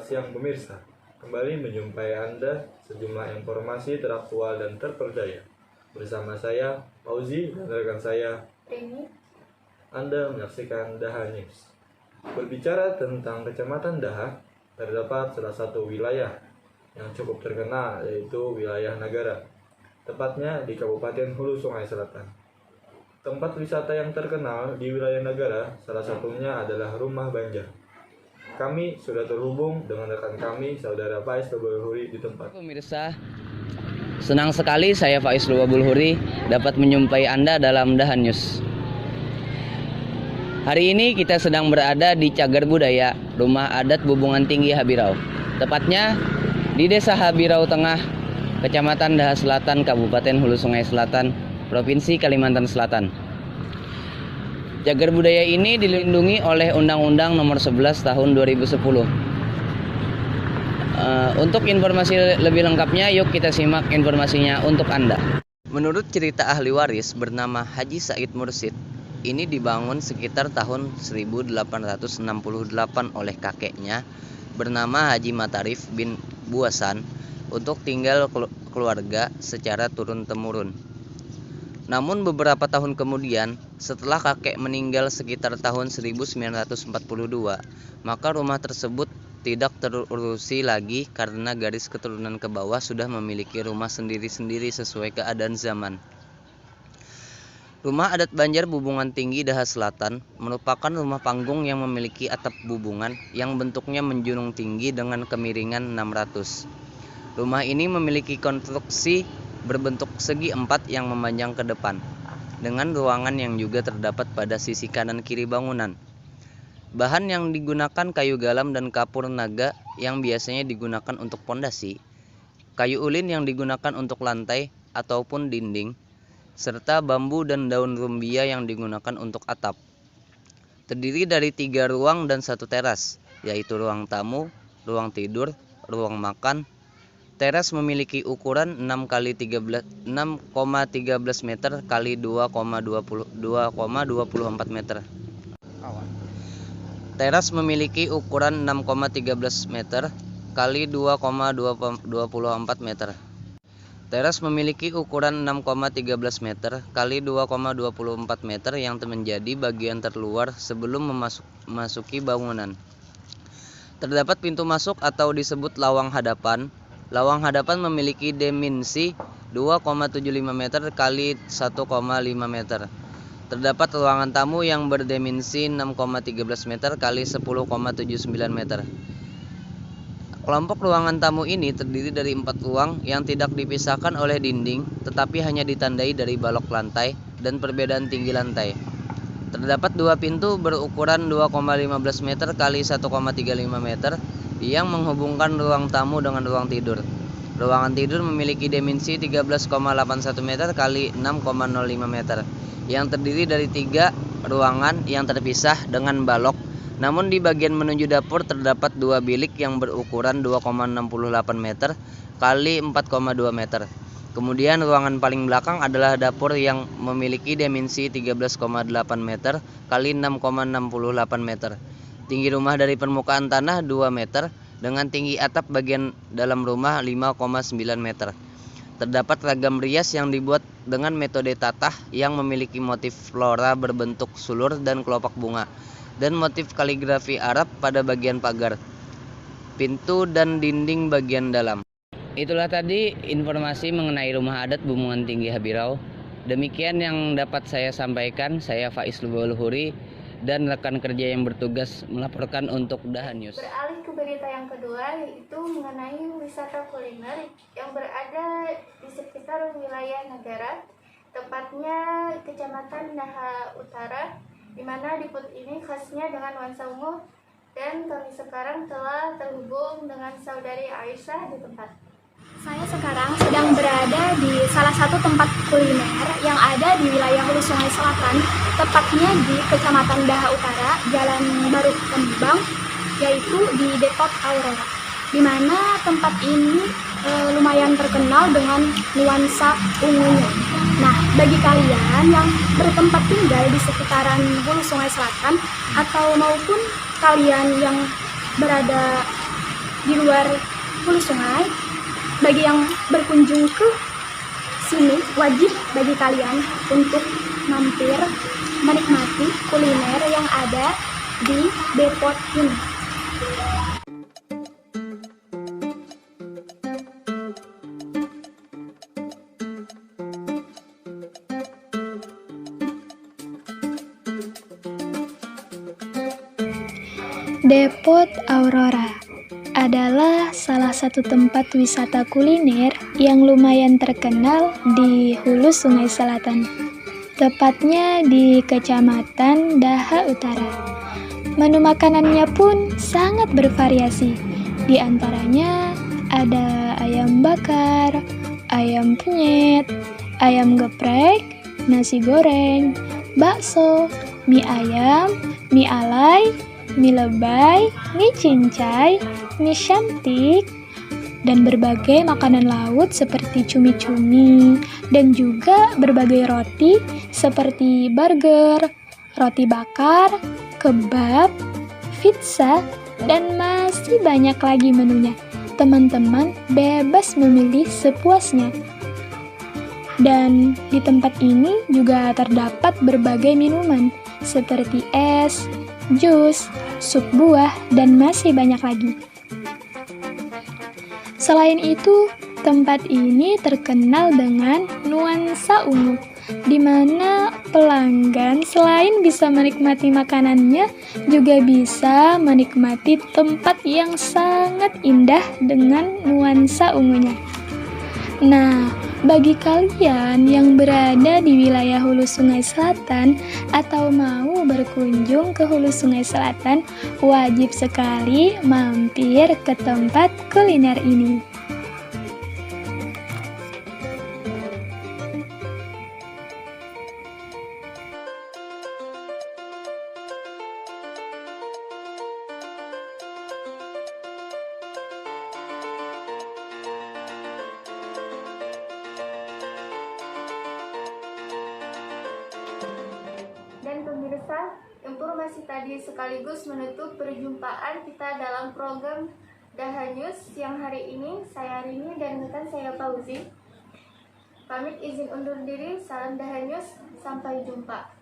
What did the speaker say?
siang pemirsa. Kembali menjumpai Anda sejumlah informasi teraktual dan terpercaya. Bersama saya, Fauzi, dan rekan saya, Rini. Anda menyaksikan Daha News. Berbicara tentang Kecamatan Daha, terdapat salah satu wilayah yang cukup terkenal, yaitu wilayah Nagara, tepatnya di Kabupaten Hulu Sungai Selatan. Tempat wisata yang terkenal di wilayah Nagara, salah satunya adalah Rumah Banjar. Kami sudah terhubung dengan rekan kami, Saudara Faiz Lubabulhuri di tempat. Pemirsa, senang sekali saya Faiz Lubabulhuri dapat menjumpai Anda dalam Daha News. Hari ini kita sedang berada di Cagar Budaya, Rumah Adat Bubungan Tinggi Habirau. Tepatnya di Desa Habirau Tengah, Kecamatan Daha Selatan, Kabupaten Hulu Sungai Selatan, Provinsi Kalimantan Selatan. Cagar budaya ini dilindungi oleh Undang-Undang Nomor 11 Tahun 2010. Untuk informasi lebih lengkapnya, yuk kita simak informasinya untuk Anda. Menurut cerita ahli waris bernama Haji Said Mursid, ini dibangun sekitar tahun 1868 oleh kakeknya bernama Haji Matarif bin Buasan untuk tinggal keluarga secara turun-temurun. Namun beberapa tahun kemudian, setelah kakek meninggal sekitar tahun 1942, maka rumah tersebut tidak terurusi lagi karena garis keturunan ke bawah sudah memiliki rumah sendiri-sendiri sesuai keadaan zaman. Rumah adat Banjar Bubungan Tinggi Daha Selatan merupakan rumah panggung yang memiliki atap bubungan yang bentuknya menjunung tinggi dengan kemiringan 600. Rumah ini memiliki konstruksi berbentuk segi empat yang memanjang ke depan, dengan ruangan yang juga terdapat pada sisi kanan kiri bangunan. Bahan yang digunakan kayu galam dan kapur naga yang biasanya digunakan untuk pondasi, kayu ulin yang digunakan untuk lantai ataupun dinding, serta bambu dan daun rumbia yang digunakan untuk atap. Terdiri dari 3 ruang dan 1 teras, yaitu ruang tamu, ruang tidur, ruang makan. Teras memiliki ukuran 6,13 meter kali 2,24 meter. Teras memiliki ukuran 6,13 meter kali 2,24 meter. Teras memiliki ukuran 6,13 meter kali 2,24 meter yang menjadi bagian terluar sebelum memasuki bangunan. Terdapat pintu masuk atau disebut lawang hadapan. Lawang hadapan memiliki dimensi 2,75 meter kali 1,5 meter. Terdapat ruangan tamu yang berdimensi 6,13 meter kali 10,79 meter. Kelompok ruangan tamu ini terdiri dari 4 ruang yang tidak dipisahkan oleh dinding, tetapi hanya ditandai dari balok lantai dan perbedaan tinggi lantai. Terdapat 2 pintu berukuran 2,15 meter kali 1,35 meter yang menghubungkan ruang tamu dengan ruang tidur. Ruangan tidur memiliki dimensi 13,81 meter kali 6,05 meter yang terdiri dari 3 ruangan yang terpisah dengan balok. Namun di bagian menuju dapur terdapat 2 bilik yang berukuran 2,68 meter kali 4,2 meter. Kemudian ruangan paling belakang adalah dapur yang memiliki dimensi 13,8 meter kali 6,68 meter. Tinggi rumah dari permukaan tanah 2 meter dengan tinggi atap bagian dalam rumah 5,9 meter. Terdapat ragam rias yang dibuat dengan metode tatah yang memiliki motif flora berbentuk sulur dan kelopak bunga dan motif kaligrafi Arab pada bagian pagar, pintu dan dinding bagian dalam. Itulah tadi informasi mengenai Rumah Adat Bubungan Tinggi Habirau. Demikian yang dapat saya sampaikan. Saya Faiz Lubabulhuri dan rekan kerja yang bertugas melaporkan untuk Daha News. Beralih ke berita yang kedua, yaitu mengenai wisata kuliner yang berada di sekitar wilayah Nagara, tepatnya Kecamatan Daha Utara, di mana Diput ini khasnya dengan nuansa ungu, dan kami sekarang telah terhubung dengan Saudari Aisyah di tempat. Saya sekarang sedang berada di salah satu tempat kuliner yang ada di wilayah Hulu Sungai Selatan, tepatnya di Kecamatan Daha Utara, Jalan Baru Kembang, yaitu di Depot Aurora, di mana tempat ini lumayan terkenal dengan nuansa ungunya. Nah, bagi kalian yang bertempat tinggal di sekitaran Hulu Sungai Selatan atau maupun kalian yang berada di luar hulu sungai. Bagi yang berkunjung ke sini, wajib bagi kalian untuk mampir menikmati kuliner yang ada di depot ini. Depot Aurora adalah salah satu tempat wisata kuliner yang lumayan terkenal di hulu Sungai Selatan, tepatnya di Kecamatan Daha Utara. Menu makanannya pun sangat bervariasi, di antaranya ada ayam bakar, ayam penyet, ayam geprek, nasi goreng, bakso, mie ayam, mie alay, mie lebay, mie cincay, mie shantik, dan berbagai makanan laut seperti cumi-cumi, dan juga berbagai roti seperti burger, roti bakar, kebab, pizza, dan masih banyak lagi menunya. Teman-teman bebas memilih sepuasnya. Dan di tempat ini juga terdapat berbagai minuman seperti es, jus, sup buah, dan masih banyak lagi. Selain itu, tempat ini terkenal dengan nuansa ungu, di mana pelanggan selain bisa menikmati makanannya, juga bisa menikmati tempat yang sangat indah dengan nuansa ungunya. Nah, bagi kalian yang berada di wilayah Hulu Sungai Selatan atau mau berkunjung ke Hulu Sungai Selatan, wajib sekali mampir ke tempat kuliner ini. Dan pemirsa, informasi tadi sekaligus menutup perjumpaan kita dalam program Daha News yang hari ini. Saya Rini dan rekan saya Fauzi pamit izin undur diri. Salam Daha News, sampai jumpa.